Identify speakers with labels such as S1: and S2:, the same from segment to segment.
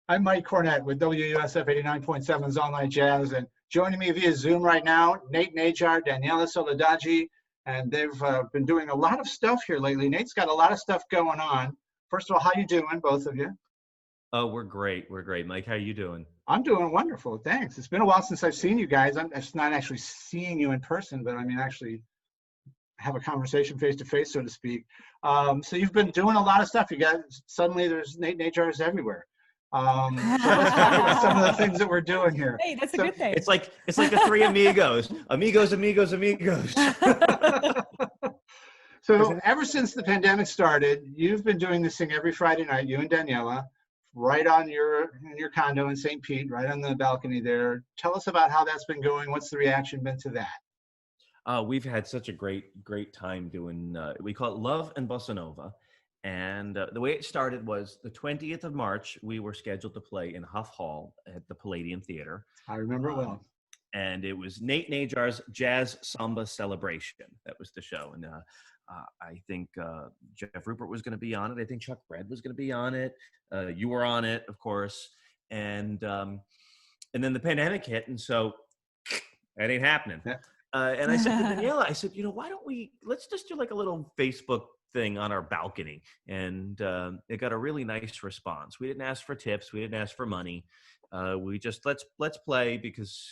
S1: I'm Mike Cornett with WUSF 89.7's All Night Jazz, and joining me via Zoom right now, Nate Najar, Daniela Soledade, and they've been doing a lot of stuff here lately. Nate's got a lot of stuff going on. First of all, how you doing, both of you?
S2: Oh, we're great. We're great. Mike, how are you doing?
S1: I'm doing wonderful, thanks. It's been a while since I've seen you guys. I'm just not actually seeing you in person, but I mean actually have a conversation face to face, so to speak. So you've been doing a lot of stuff. You got suddenly there's Nate Najars everywhere. So let's talk about some of the things that we're doing here.
S3: Hey, that's a good thing.
S2: It's like the three amigos. Amigos.
S1: So ever since the pandemic started, you've been doing this thing every Friday night, you and Daniela, right in your condo in St. Pete, right on the balcony there. Tell us about how that's been going. What's the reaction been to that?
S2: We've had such a great time doing, we call it Love and Bossa Nova. And the way it started was the 20th of March, we were scheduled to play in Huff Hall at the Palladium Theater.
S1: I remember it well.
S2: And it was Nate Najar's Jazz Samba Celebration. That was the show. And I think Jeff Rupert was going to be on it. I think Chuck Red was going to be on it. You were on it, of course. And then the pandemic hit. And so that ain't happening. Yeah. And I said to Daniela, I said, why don't let's just do like a little Facebook thing on our balcony. And it got a really nice response. We didn't ask for tips. We didn't ask for money. We just, let's play because,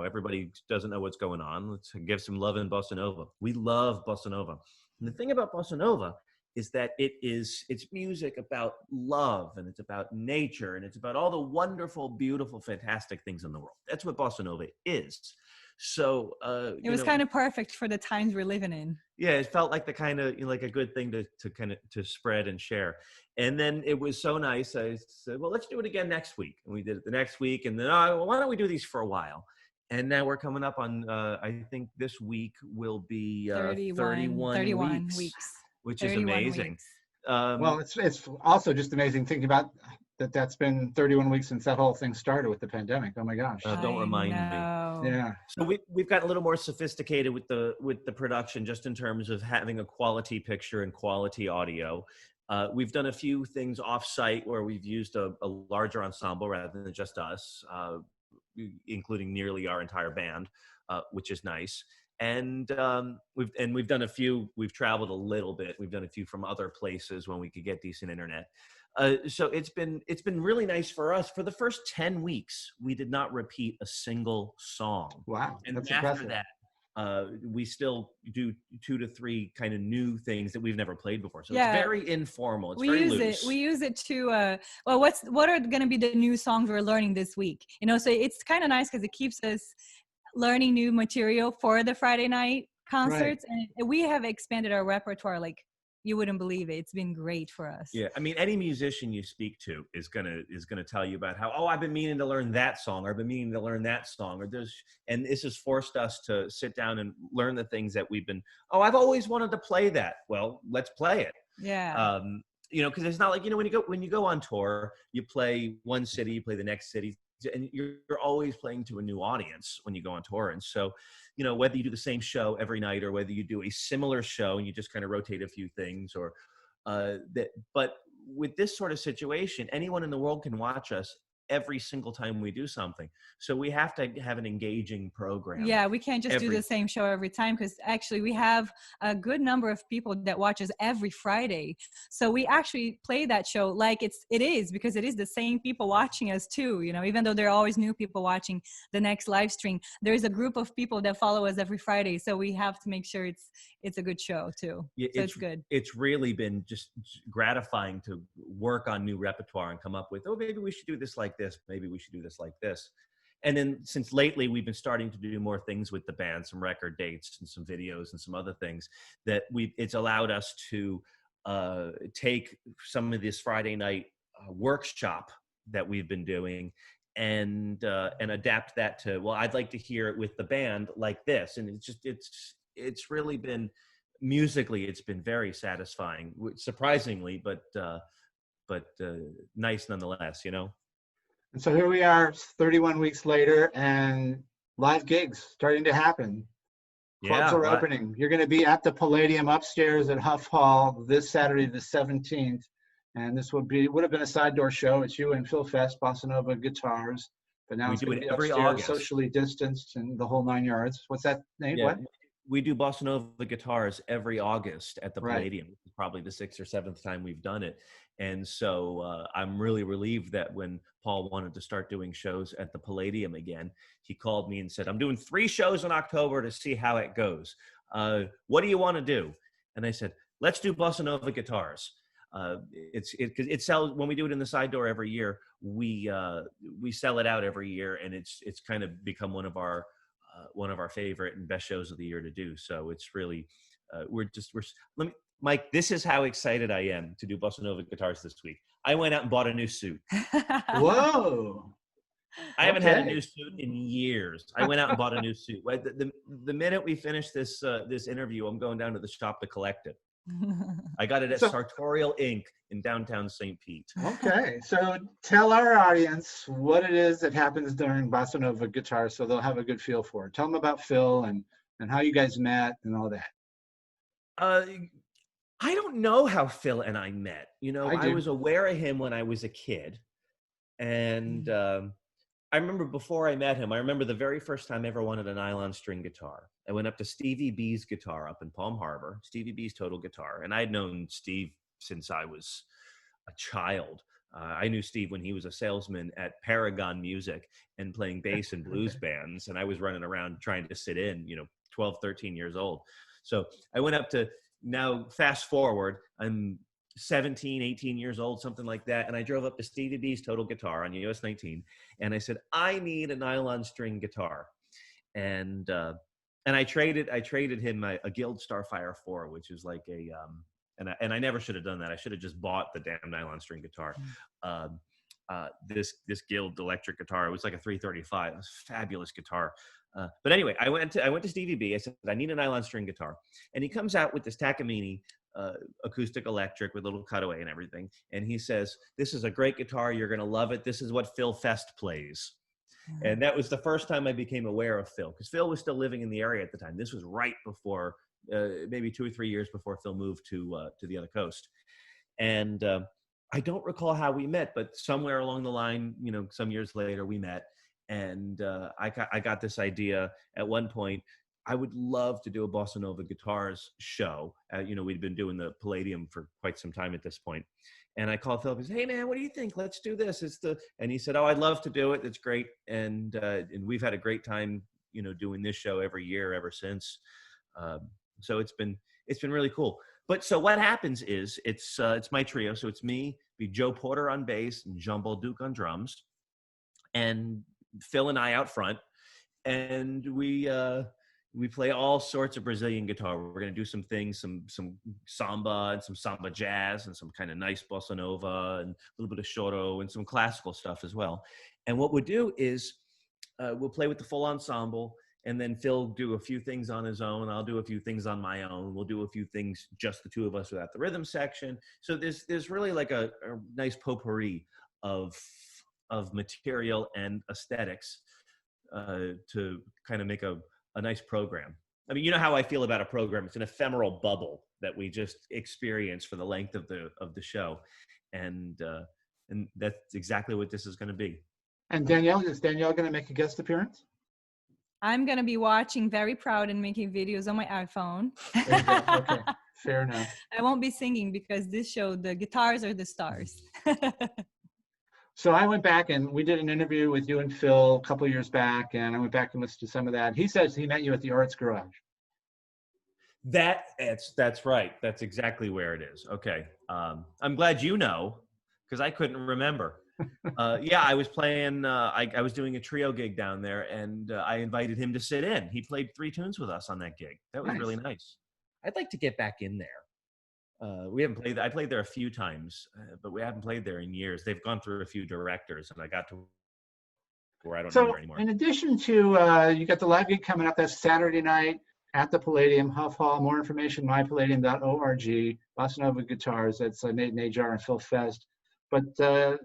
S2: everybody doesn't know what's going on. Let's give some love in Bossa Nova. We love Bossa Nova. And the thing about Bossa Nova is that it's music about love, and it's about nature, and it's about all the wonderful, beautiful, fantastic things in the world. That's what Bossa Nova is. So
S3: it was kind of perfect for the times we're living in.
S2: Yeah, it felt like the kind of like a good thing to spread and share. And then it was so nice. I said, well, let's do it again next week. And we did it the next week. And then why don't we do these for a while? And now we're coming up on I think this week will be 31 weeks, which is amazing.
S1: Well, it's also just amazing thinking about that's been 31 weeks since that whole thing started with the pandemic. Oh my gosh!
S2: Don't remind me.
S1: Yeah.
S2: So we've gotten a little more sophisticated with the production, just in terms of having a quality picture and quality audio. We've done a few things off-site where we've used a larger ensemble rather than just us, including nearly our entire band, which is nice. And we've done a few. We've traveled a little bit. We've done a few from other places when we could get decent internet. So it's been really nice for us. For the first 10 weeks, we did not repeat a single song.
S1: Wow,
S2: and
S1: that's
S2: after
S1: impressive.
S2: that, we still do 2 to 3 kind of new things that we've never played before. So it's very informal. It's very loose.
S3: We use it to what are going to be the new songs we're learning this week? So it's kind of nice because it keeps us learning new material for the Friday night concerts. Right. And we have expanded our repertoire like you wouldn't believe it. It's been great for us.
S2: Yeah, I mean, any musician you speak to is gonna tell you about how, I've been meaning to learn that song, or I've been meaning to learn that song, and this has forced us to sit down and learn the things that we've been. I've always wanted to play that. Well, let's play it.
S3: Yeah.
S2: Because it's not like when you go on tour, you play one city, you play the next city, and you're always playing to a new audience when you go on tour. And so, whether you do the same show every night or whether you do a similar show and you just kind of rotate a few things but with this sort of situation, anyone in the world can watch us every single time we do something. So we have to have an engaging program.
S3: Yeah, we can't just do the same show every time, because actually we have a good number of people that watch us every Friday. So we actually play that show like it is because it is the same people watching us too. Even though there are always new people watching the next live stream, there is a group of people that follow us every Friday. So we have to make sure it's a good show too. Yeah, so it's good.
S2: It's really been just gratifying to work on new repertoire and come up with, maybe we should do this like this. Maybe we should do this like this. And then since lately, we've been starting to do more things with the band, some record dates and some videos and some other things that it's allowed us to take some of this Friday night workshop that we've been doing and adapt that to, I'd like to hear it with the band like this. And it's really been, musically, it's been very satisfying, surprisingly, but nice nonetheless,
S1: And so here we are 31 weeks later, and live gigs starting to happen. Clubs are opening. You're going to be at the Palladium upstairs at Huff Hall this Saturday, the 17th. And this would have been a side door show. It's you and Phil Fest, Bossa Nova guitars, but now
S2: We
S1: it's
S2: do
S1: going
S2: it
S1: to be
S2: every
S1: upstairs,
S2: August.
S1: socially distanced, and the whole 9 yards. What's that name?
S2: Yeah,
S1: What?
S2: we do Bossa Nova guitars every August at the
S1: Right.
S2: Palladium. This is probably the 6th or 7th time we've done it. And so I'm really relieved that when Paul wanted to start doing shows at the Palladium again, he called me and said, I'm doing 3 shows in October to see how it goes. What do you want to do? And I said, let's do Bossa Nova guitars. It sells when we do it in the side door every year. We sell it out every year, and it's kind of become one of our favorite and best shows of the year to do. So it's really Mike, this is how excited I am to do Bossa Nova guitars this week. I went out and bought a new suit.
S1: Whoa.
S2: I haven't had a new suit in years. I went out and bought a new suit. The minute we finish this interview, I'm going down to the shop to collect it. I got it at Sartorial Inc. in downtown St. Pete.
S1: Okay, so tell our audience what it is that happens during Bossa Nova guitar, so they'll have a good feel for it. Tell them about Phil and how you guys met and all that.
S2: I don't know how Phil and I met. You know, I was aware of him when I was a kid, and I remember before I met him, I remember the very first time I ever wanted a nylon string guitar. I went up to Stevie B's guitar up in Palm Harbor, Stevie B's Total Guitar. And I'd known Steve since I was a child. I knew Steve when he was a salesman at Paragon Music and playing bass in blues bands. And I was running around trying to sit in, 12, 13 years old. So I went up to, now fast forward, I'm 17, 18 years old, something like that. And I drove up to Stevie B's Total Guitar on US 19. And I said, I need a nylon string guitar. And I traded him a Guild Starfire 4, which is like and I never should have done that. I should have just bought the damn nylon string guitar. This Guild electric guitar, it was like a 335. It was a fabulous guitar. But anyway, I went to Stevie B. I said, I need a nylon string guitar. And he comes out with this Takamine acoustic electric with a little cutaway and everything. And he says, this is a great guitar. You're going to love it. This is what Phil Fest plays. And that was the first time I became aware of Phil, because Phil was still living in the area at the time. This was right before, maybe 2 or 3 years before Phil moved to the other coast. And I don't recall how we met, but somewhere along the line, some years later we met. And I got this idea at one point. I would love to do a Bossa Nova guitars show. We'd been doing the Palladium for quite some time at this point. And I called Phil and said, hey man, what do you think? Let's do this. And he said, oh, I'd love to do it. It's great. And we've had a great time, doing this show every year ever since. So it's been really cool. But so what happens is it's my trio. So it's me, be Joe Porter on bass and Jean Balduc on drums, and Phil and I out front. And we play all sorts of Brazilian guitar. We're going to do some things, some samba and some samba jazz and some kind of nice bossa nova and a little bit of choro and some classical stuff as well. And what we'll do is we'll play with the full ensemble, and then Phil do a few things on his own. I'll do a few things on my own. We'll do a few things, just the two of us without the rhythm section. So there's really like a nice potpourri of material and aesthetics to kind of make a nice program. I mean, you know how I feel about a program. It's an ephemeral bubble that we just experience for the length of the show. And that's exactly what this is going to be.
S1: And Danielle, is Danielle going to make a guest appearance?
S3: I'm going to be watching, very proud, and making videos on my iPhone.
S1: There you go. Okay, fair enough.
S3: I won't be singing because this show, the guitars are the stars.
S1: So I went back and we did an interview with you and Phil a couple of years back, and I went back and listened to some of that. He says he met you at the Arts Garage.
S2: That's right. That's exactly where it is. Okay. I'm glad you know, because I couldn't remember. Yeah, I was playing, I was doing a trio gig down there, and I invited him to sit in. He played 3 tunes with us on that gig. That was really nice. I'd like to get back in there. We haven't played. I played there a few times, but we haven't played there in years. They've gone through a few directors, and I got to where I don't remember anymore.
S1: In addition to, you got the live gig coming up. That's Saturday night at the Palladium, Huff Hall. More information, mypalladium.org. Bossa Nova guitars. That's Nate Najar and Phil Fest. But the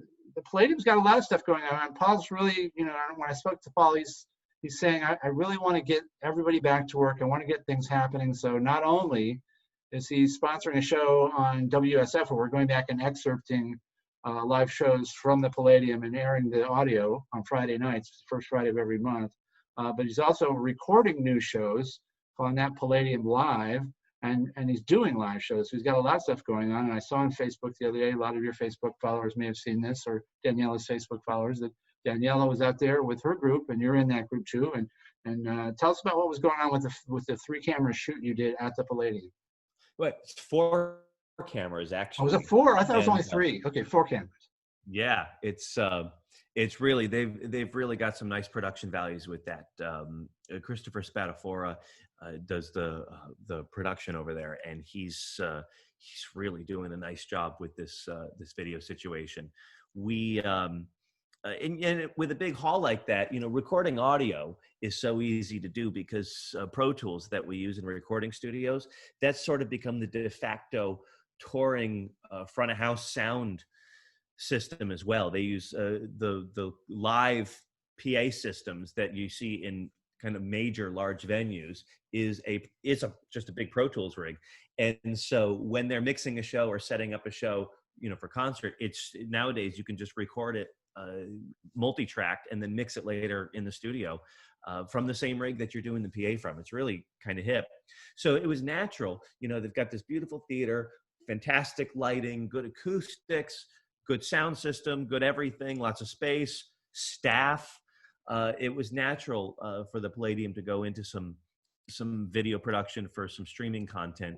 S1: Palladium's got a lot of stuff going on. Paul's really, when I spoke to Paul, he's saying, I really want to get everybody back to work. I want to get things happening. So not only is he's sponsoring a show on WSF where we're going back and excerpting live shows from the Palladium and airing the audio on Friday nights, first Friday of every month. But he's also recording new shows, calling that Palladium Live, and he's doing live shows. So he's got a lot of stuff going on. And I saw on Facebook the other day, a lot of your Facebook followers may have seen this, or Daniela's Facebook followers, that Daniela was out there with her group, and you're in that group too. And tell us about what was going on with the 3-camera shoot you did at the Palladium.
S2: What, 4 cameras actually?
S1: Oh, was it 4? I thought it was only 3. Okay, 4 cameras.
S2: Yeah, it's really they've really got some nice production values with that. Christopher Spadafora does the production over there, and he's really doing a nice job with this video situation. We and with a big hall like that, recording audio is so easy to do because Pro Tools that we use in recording studios, that's sort of become the de facto touring front of house sound system as well. They use the live PA systems that you see in kind of major large venues it's just a big Pro Tools rig. And so when they're mixing a show or setting up a show, for concert, nowadays you can just record it multi-tracked and then mix it later in the studio from the same rig that you're doing the PA from. It's really kind of hip. So it was natural. They've got this beautiful theater, fantastic lighting, good acoustics, good sound system, good everything, lots of space, staff. It was natural for the Palladium to go into some video production for some streaming content,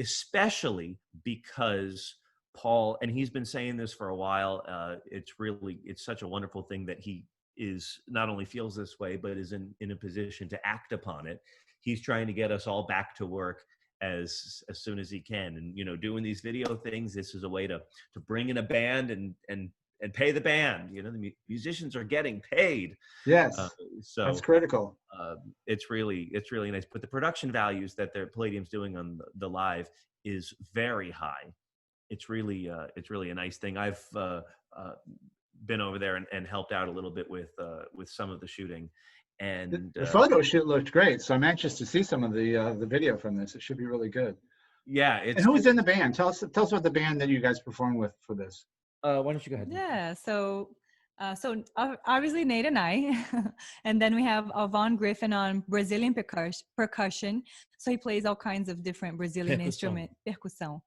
S2: especially because Paul, and he's been saying this for a while, it's such a wonderful thing that he is not only feels this way, but is in a position to act upon it. He's trying to get us all back to work as soon as he can. And, doing these video things, this is a way to bring in a band and pay the band. The musicians are getting paid.
S1: Yes,
S2: so
S1: that's critical.
S2: It's really nice. But the production values that their Palladium's doing on the live is very high. It's really a nice thing. I've been over there and helped out a little bit with some of the shooting. And
S1: the photo shoot looked great, so I'm anxious to see some of the video from this. It should be really good.
S2: Yeah.
S1: And who was in the band? Tell us about the band that you guys performed with for this.
S2: Why don't you go ahead?
S3: Yeah. So obviously Nate and I, and then we have Alvon Griffin on Brazilian percussion. So he plays all kinds of different Brazilian instruments. Percussão.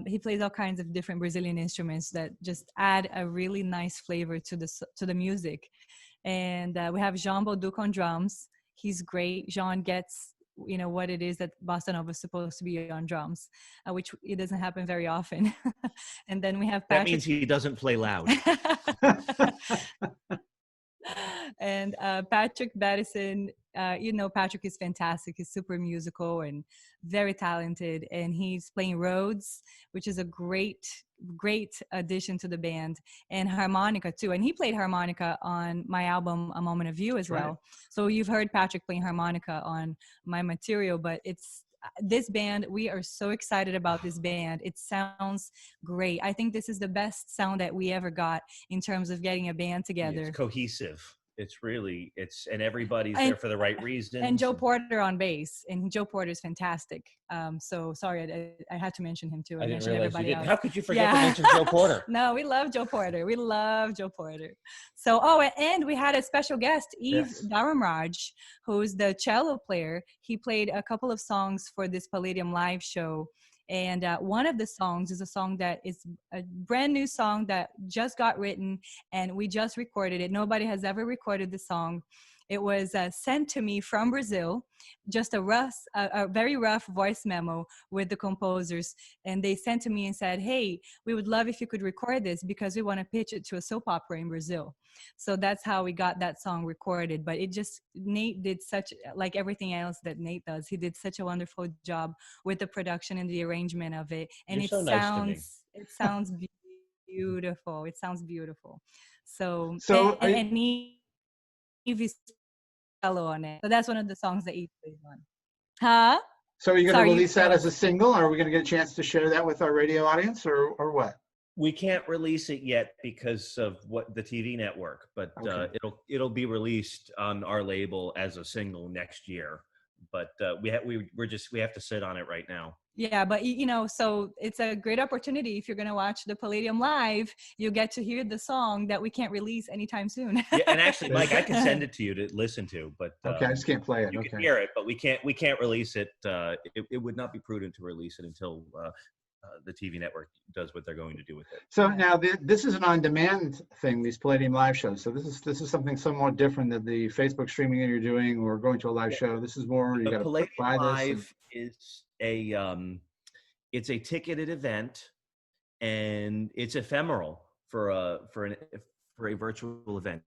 S3: He plays all kinds of different Brazilian instruments that just add a really nice flavor to the music. And we have Jean Bauduc on drums. He's great. Jean gets what it is that bossa nova is supposed to be on drums, which it doesn't happen very often. And then we have Patrick.
S2: That means he doesn't play loud.
S3: And Patrick Battison, Patrick is fantastic. He's super musical and very talented, and he's playing Rhodes, which is a great addition to the band, and harmonica too. And he played harmonica on my album A Moment of You as well. Right. So you've heard Patrick playing harmonica on my material, but it's this band, we are so excited about this band. It sounds great. I think this is the best sound that we ever got in terms of getting a band together.
S2: It's cohesive. And everybody's there for the right reasons.
S3: And Joe Porter on bass, and Joe Porter is fantastic. So sorry, I had to mention him too.
S2: I didn't realize you did.
S3: Else.
S2: How could you forget to mention Joe Porter?
S3: No, we love Joe Porter. So, and we had a special guest, Yves Dharamraj, who's the cello player. He played a couple of songs for this Palladium live show. And one of the songs is a song that is a brand new song that just got written, and we just recorded it. Nobody has ever recorded the song. It was sent to me from Brazil, just a very rough voice memo with the composers. And they sent to me and said, hey, we would love if you could record this because we want to pitch it to a soap opera in Brazil. So that's how we got that song recorded. But Nate did like everything else that Nate does, he did such a wonderful job with the production and the arrangement of it. And it sounds beautiful. It sounds beautiful. So and Evie's cello on it. So that's one of the songs that Eve plays on. Huh?
S1: So are you going to release that as a single, or are we going to get a chance to share that with our radio audience, or what?
S2: We can't release it yet because of what the TV network, but it'll be released on our label as a single next year. but we have to sit on it right now.
S3: Yeah, but you know, so it's a great opportunity. If you're going to watch the Palladium live, you get to hear the song that we can't release anytime soon.
S2: Yeah, and actually, Mike, I can send it to you to listen to, but
S1: Okay, I just can't play it.
S2: you
S1: Okay.
S2: can hear it, but we can't release it. It would not be prudent to release it until the TV network does what they're going to do with it.
S1: So now this is an on-demand thing, these Palladium live shows. So this is something somewhat different than the Facebook streaming that you're doing or going to a live show. This is more, you got to
S2: Palladium
S1: buy this.
S2: Live is it's a ticketed event, and it's ephemeral for a virtual event.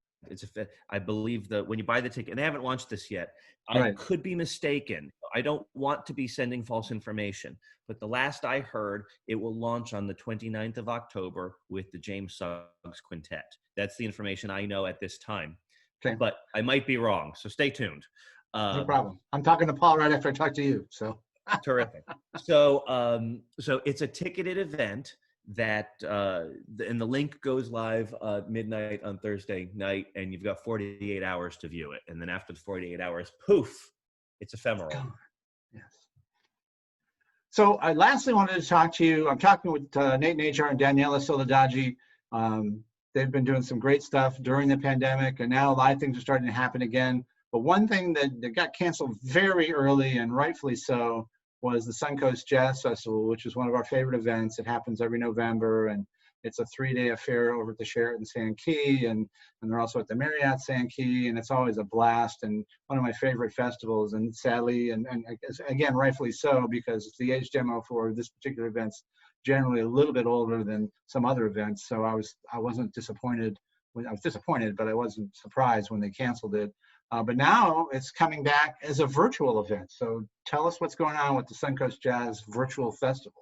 S2: I believe that when you buy the ticket, and they haven't launched this yet, I
S1: Right.
S2: could be mistaken. I don't want to be sending false information, but the last I heard, it will launch on the 29th of October with the James Suggs Quintet. That's the information I know at this time.
S1: Okay.
S2: But I might be wrong, so stay tuned.
S1: No problem. I'm talking to Paul right after I talk to you. So
S2: Terrific. So it's a ticketed event that and the link goes live midnight on Thursday night, and you've got 48 hours to view it, and then after the 48 hours, poof, it's ephemeral.
S1: yes. So I lastly wanted to talk to you. I'm talking with Nate Najar and Daniela Soledade. They've been doing some great stuff during the pandemic, and now a lot of things are starting to happen again. But one thing that got canceled very early, and rightfully so, was the Suncoast Jazz Festival, which is one of our favorite events. It happens every November, and it's a 3-day affair over at the Sheraton Sand Key, and they're also at the Marriott Sand Key, and it's always a blast and one of my favorite festivals. And sadly, and again, rightfully so, because the age demo for this particular event's generally a little bit older than some other events. So I wasn't disappointed. I was disappointed, but I wasn't surprised when they canceled it. But now it's coming back as a virtual event. So tell us what's going on with the Suncoast Jazz Virtual Festival.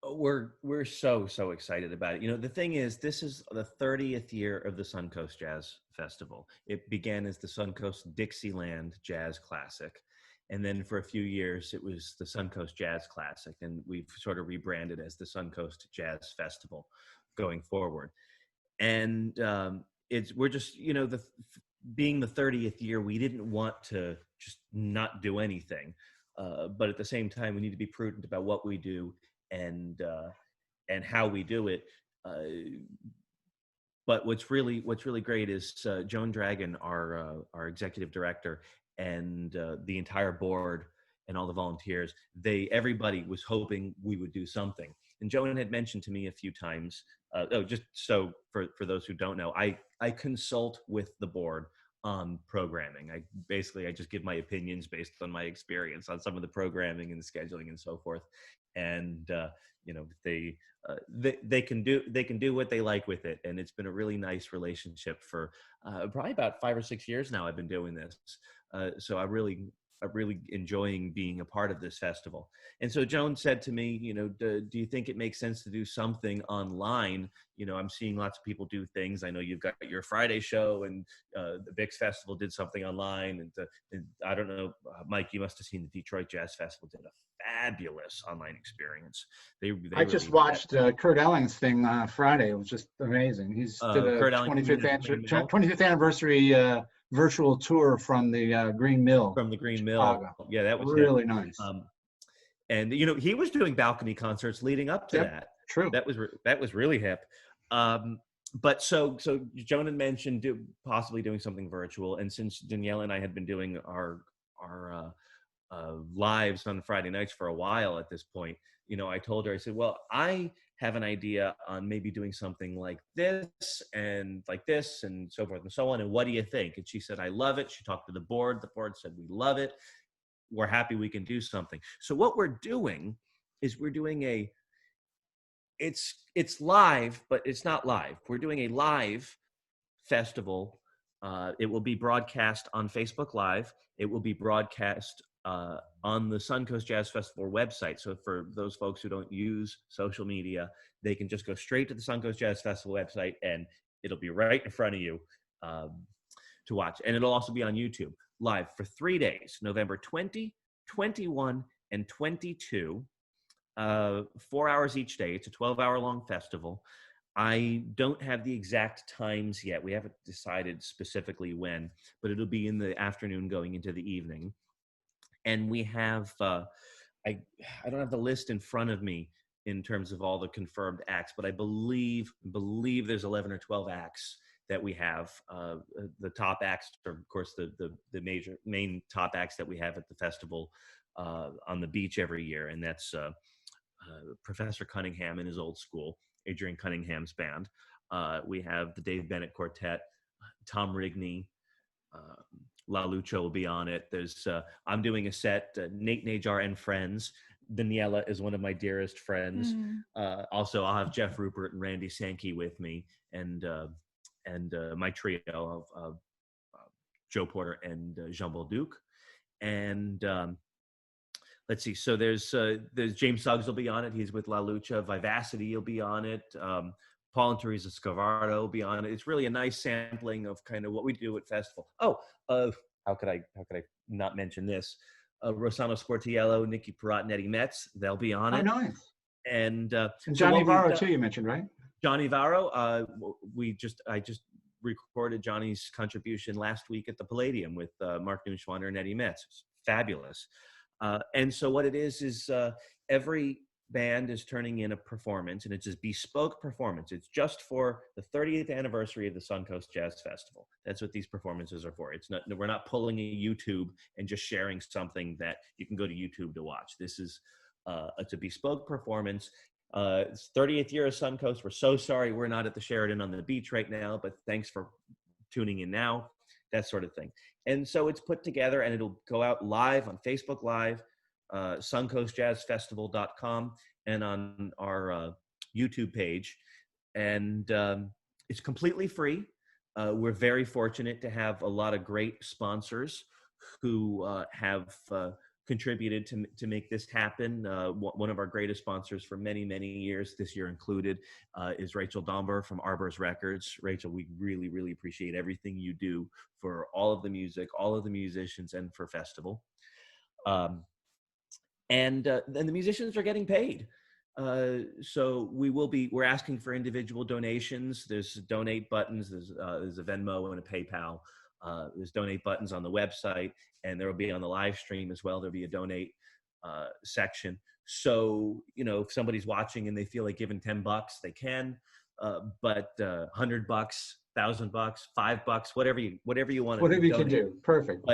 S2: We're so excited about it. You know, the thing is, this is the 30th year of the Suncoast Jazz Festival. It began as the Suncoast Dixieland Jazz Classic, and then for a few years it was the Suncoast Jazz Classic, and we've sort of rebranded as the Suncoast Jazz Festival going forward. And we're just, you know, being the 30th year, we didn't want to just not do anything, but at the same time, we need to be prudent about what we do and how we do it. But what's really great is Joan Dragon, our executive director, and the entire board and all the volunteers. Everybody was hoping we would do something. And Joan had mentioned to me a few times. Just so for those who don't know, I consult with the board on programming. I just give my opinions based on my experience on some of the programming and the scheduling and so forth. And you know, they can do what they like with it. And it's been a really nice relationship for probably about 5 or 6 years now. I've been doing this, so I'm really enjoying being a part of this festival. And so Joan said to me, you know, do you think it makes sense to do something online? You know, I'm seeing lots of people do things. I know you've got your Friday show, and the Bix Festival did something online. And I don't know, Mike, you must have seen the Detroit Jazz Festival did a fabulous online experience.
S1: I just watched Kurt Elling's thing Friday. It was just amazing. He's did a 25th anniversary virtual tour from the Green Mill.
S2: From the Green Mill.
S1: Chicago.
S2: Yeah, that was
S1: really nice.
S2: And you know, he was doing balcony concerts leading up to that.
S1: True.
S2: That was really hip. But so Joan had mentioned possibly doing something virtual, and since Daniela and I had been doing our lives on Friday nights for a while at this point, you know, I told her, I said, well, I have an idea on maybe doing something like this and so forth and so on. And what do you think? And she said, I love it. She talked to the board. The board said, we love it. We're happy we can do something. So what we're doing is we're doing it's live, but it's not live. We're doing a live festival. It will be broadcast on Facebook Live. It will be broadcast on the Suncoast Jazz Festival website. So for those folks who don't use social media, they can just go straight to the Suncoast Jazz Festival website, and it'll be right in front of you to watch. And it'll also be on YouTube live for 3 days, November 20, 21, and 22, 4 hours each day. It's a 12-hour long festival. I don't have the exact times yet. We haven't decided specifically when, but it'll be in the afternoon going into the evening. And we have I don't have the list in front of me in terms of all the confirmed acts, but I believe there's 11 or 12 acts that we have. The top acts are, of course, the main top acts that we have at the festival on the beach every year, and that's Professor Cunningham and his old school, Adrian Cunningham's band. We have the Dave Bennett Quartet, Tom Rigney, La Lucha will be on it. There's I'm doing a set, Nate Najar and friends. Daniela is one of my dearest friends. Also, I'll have Jeff Rupert and Randy Sankey with me, and my trio of Joe Porter and Jean Bolduc. And let's see. So there's James Suggs will be on it. He's with La Lucha. Vivacity will be on it. Paul and Teresa Scavardo will be on it. It's really a nice sampling of kind of what we do at festival. Oh, how could I not mention this? Rossano Sportiello, Nicky Perat, and Eddie Metz, they'll be on it.
S1: Oh, nice.
S2: And
S1: Johnny Varro too, you mentioned, right?
S2: Johnny Varro. I just recorded Johnny's contribution last week at the Palladium with Mark Neuschwander and Eddie Metz. It's fabulous. And so what it is every band is turning in a performance, and it's a bespoke performance. It's just for the 30th anniversary of the Suncoast Jazz Festival. That's what these performances are for. We're not pulling a YouTube and just sharing something that you can go to YouTube to watch. This is it's a bespoke performance. It's 30th year of Suncoast. We're so sorry we're not at the Sheraton on the beach right now, but thanks for tuning in now, that sort of thing. And so it's put together, and it'll go out live on Facebook Live, suncoastjazzfestival.com, and on our YouTube page. And it's completely free. We're very fortunate to have a lot of great sponsors who have contributed to make this happen. One of our greatest sponsors for many, many years, this year included, is Rachel Domber from Arbor's Records. Rachel, we really, really appreciate everything you do for all of the music, all of the musicians, and for festival. And the musicians are getting paid. So we're asking for individual donations. There's donate buttons. There's a Venmo and a PayPal. There's donate buttons on the website, and there will be on the live stream as well. There'll be a donate section. So, if somebody's watching and they feel like giving $10, they can, but $100, $1,000, $5, whatever you want to
S1: whatever you can do. Perfect.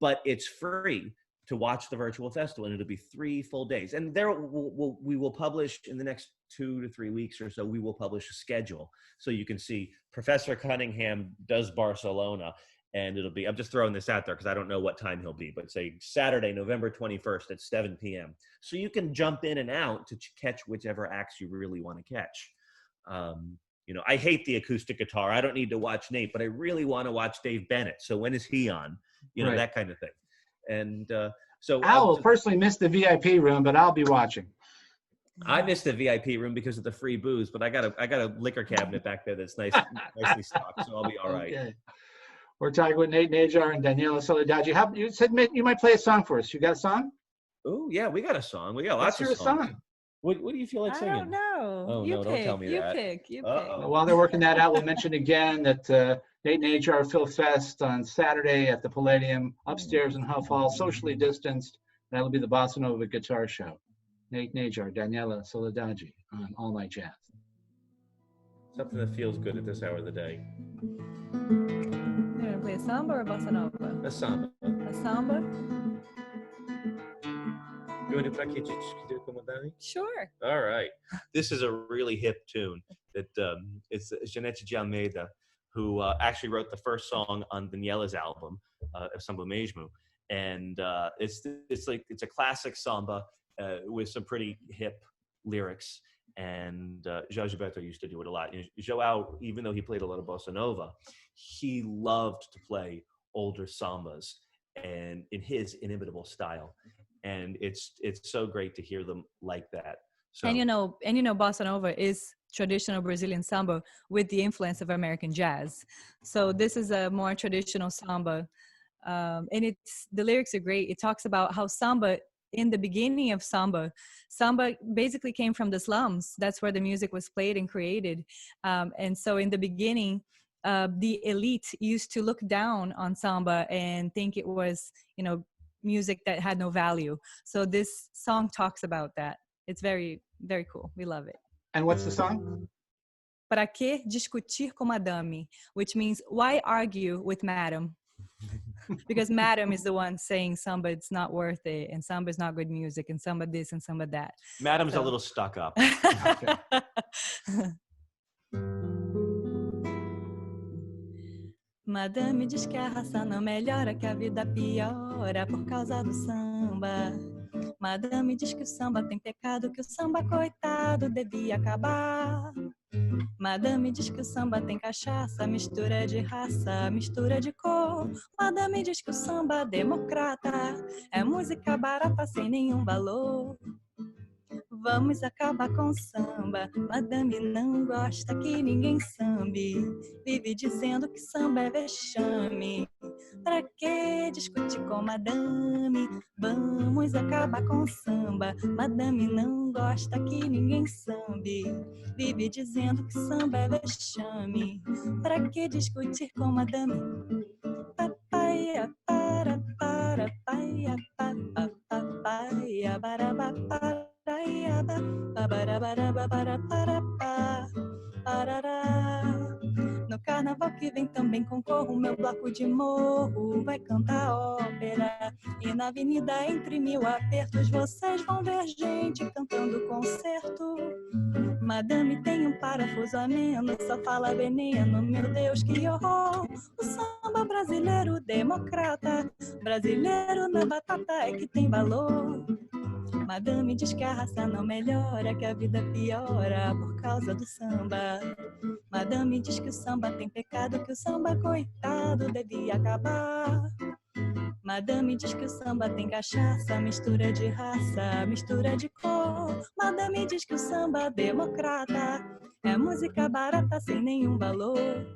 S2: But it's free to watch the virtual festival, and it'll be 3 full days. And there we will publish in the next 2 to 3 weeks or so. We will publish a schedule so you can see Professor Cunningham does Barcelona, and it'll be, I'm just throwing this out there because I don't know what time he'll be, but say Saturday, November 21st at 7 p.m. So you can jump in and out to catch whichever acts you really want to catch. I hate the acoustic guitar. I don't need to watch Nate, but I really want to watch Dave Bennett. So when is he on? Right. That kind of thing. And so
S1: I will personally miss the VIP room, but I'll be watching.
S2: I missed the VIP room because of the free booze, but I got a liquor cabinet back there that's nicely stocked, so I'll be all right. Okay.
S1: We're talking with Nate Najar and Daniela Soledade. You said you might play a song for us. You got a song?
S2: Oh yeah, we got a song. We got lots of songs.
S1: Song.
S2: What do you feel like singing?
S3: I don't know.
S2: Oh no, don't tell me that.
S3: You pick.
S1: While they're working that out, we'll mention again that Nate Najar Phil Fest on Saturday at the Palladium, upstairs in Huff Hall, socially distanced. That'll be the Bossa Nova Guitar Show. Nate Najar, Daniela Soledade on All Night Jazz.
S2: Something that feels good at this hour of the day.
S3: You're gonna play a samba or a bossa nova?
S2: A samba.
S3: A samba?
S2: You want to play Chiquitito Como Dani?
S3: Sure.
S2: All right. This is a really hip tune that it's Janete de Almeida, who actually wrote the first song on Daniela's album, Samba Mesmo. And it's a classic samba with some pretty hip lyrics. And João Gilberto used to do it a lot. João, even though he played a lot of bossa nova, he loved to play older sambas and in his inimitable style. And it's so great to hear them like that. So,
S3: and bossa nova is traditional Brazilian samba with the influence of American jazz. So this is a more traditional samba, and the lyrics are great. It talks about how samba, in the beginning of samba basically came from the slums. That's where the music was played and created. And so in the beginning, the elite used to look down on samba and think it was, music that had no value. So this song talks about that. It's very, very cool. We love it.
S1: And what's the song?
S3: Para que discutir com madame, which means why argue with madam? Because madam is the one saying samba it's not worth it, and samba is not good music, and samba this and samba that.
S2: Madam's a little stuck up.
S1: Okay.
S3: Madame diz que a raça não melhora, que a vida piora por causa do samba. Madame diz que o samba tem pecado, que o samba coitado devia acabar. Madame diz que o samba tem cachaça, mistura de raça, mistura de cor. Madame diz que o samba democrata é música barata sem nenhum valor. Vamos acabar com o samba. Madame não gosta que ninguém sambe. Vive dizendo que samba é vexame. Pra que discutir com madame? Vamos acabar com o samba. Madame não gosta que ninguém sambe. Vive dizendo que samba é vexame. Pra que discutir com madame? Papaia, para, paia, papaia, baraba, para. No carnaval que vem também concorro, meu bloco de morro vai cantar ópera. E na avenida entre mil apertos vocês vão ver gente cantando concerto. Madame tem um parafuso ameno, só fala veneno, meu Deus que horror. O samba brasileiro democrata, brasileiro na batata é que tem valor. Madame diz que a raça não melhora, que a vida piora por causa do samba. Madame diz que o samba tem pecado, que o samba coitado devia acabar. Madame diz que o samba tem cachaça, mistura de raça, mistura de cor. Madame diz que o samba democrata é música barata sem nenhum valor.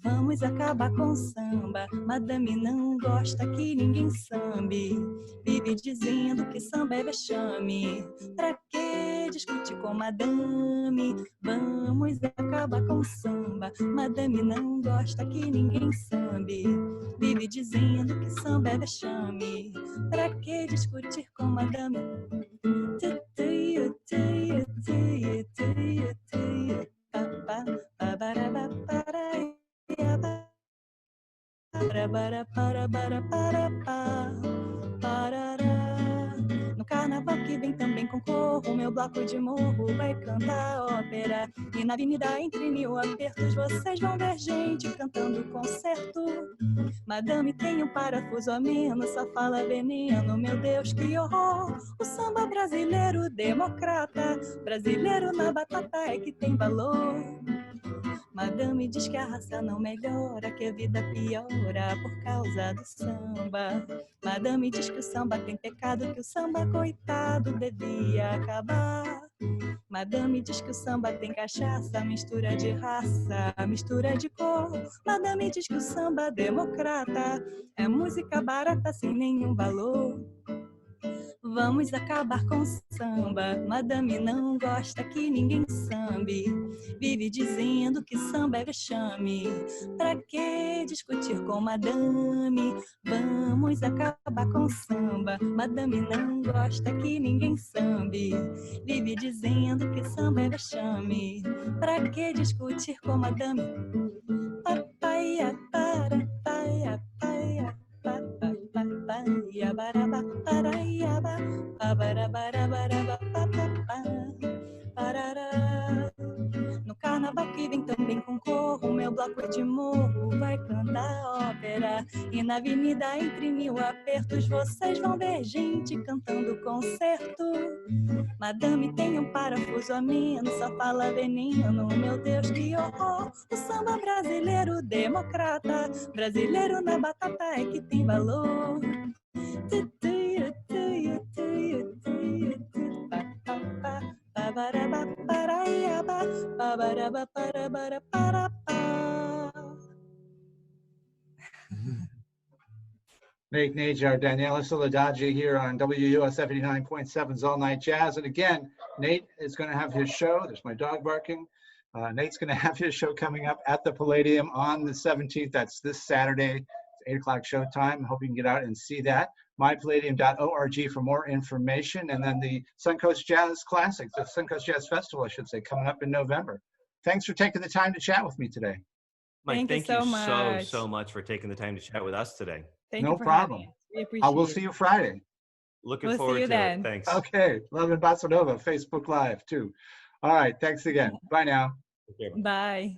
S3: Vamos acabar com o samba. Madame não gosta que ninguém sambe. Vive dizendo que samba é vexame. Pra que discutir com madame? Vamos acabar com o samba. Madame não gosta que ninguém sambe. Vive dizendo que samba é vexame. Pra que discutir com madame? No carnaval que vem também concorro, meu bloco de morro vai cantar ópera. E na avenida entre mil apertos vocês vão ver gente cantando concerto. Madame tem um parafuso a menos, só fala veneno, meu Deus que horror. O samba brasileiro democrata, brasileiro na batata é que tem valor. Madame diz que a raça não melhora, que a vida piora por causa do samba. Madame diz que o samba tem pecado, que o samba coitado devia acabar. Madame diz que o samba tem cachaça, mistura de raça, mistura de cor. Madame diz que o samba democrata é música barata sem nenhum valor. Vamos acabar com o samba. Madame não gosta que ninguém sambe. Vive dizendo que samba é vexame. Pra que discutir com madame? Vamos acabar com o samba. Madame não gosta que ninguém sambe. Vive dizendo que samba é vexame. Pra que discutir com madame? Papaia, para, paia, paia. No carnaval que vem também concorro, meu bloco de morro vai cantar ópera. E na avenida entre mil apertos vocês vão ver gente cantando concerto. Madame tem um parafuso a menos, só fala veneno, meu Deus que horror. O samba brasileiro democrata, brasileiro na batata é que tem valor.
S1: Nate, Najar, Daniela, Soledade here on WUSF 89.7's All Night Jazz. And again, Nate is going to have his show. There's my dog barking. Nate's going to have his show coming up at the Palladium on the 17th. That's this Saturday It's 8 o'clock showtime. I hope you can get out and see that. mypalladium.org for more information. And then the Suncoast Jazz Classic, the Suncoast Jazz Festival, I should say, coming up in November. Thanks for taking the time to chat with me today.
S2: Mike,
S3: Thank you
S2: thank you
S3: so much.
S2: so much for taking the time to chat with us today.
S3: Thank
S1: No
S3: you for
S1: problem.
S3: having us. We
S1: I
S3: appreciate
S1: will
S3: it.
S1: see you Friday.
S2: Looking
S3: We'll see
S2: forward
S3: you
S2: to
S3: then.
S2: it. Thanks.
S1: Okay. Love and Bossa Nova, Facebook Live too. All right. Thanks again. Bye now.
S2: Okay, bye.
S3: Bye.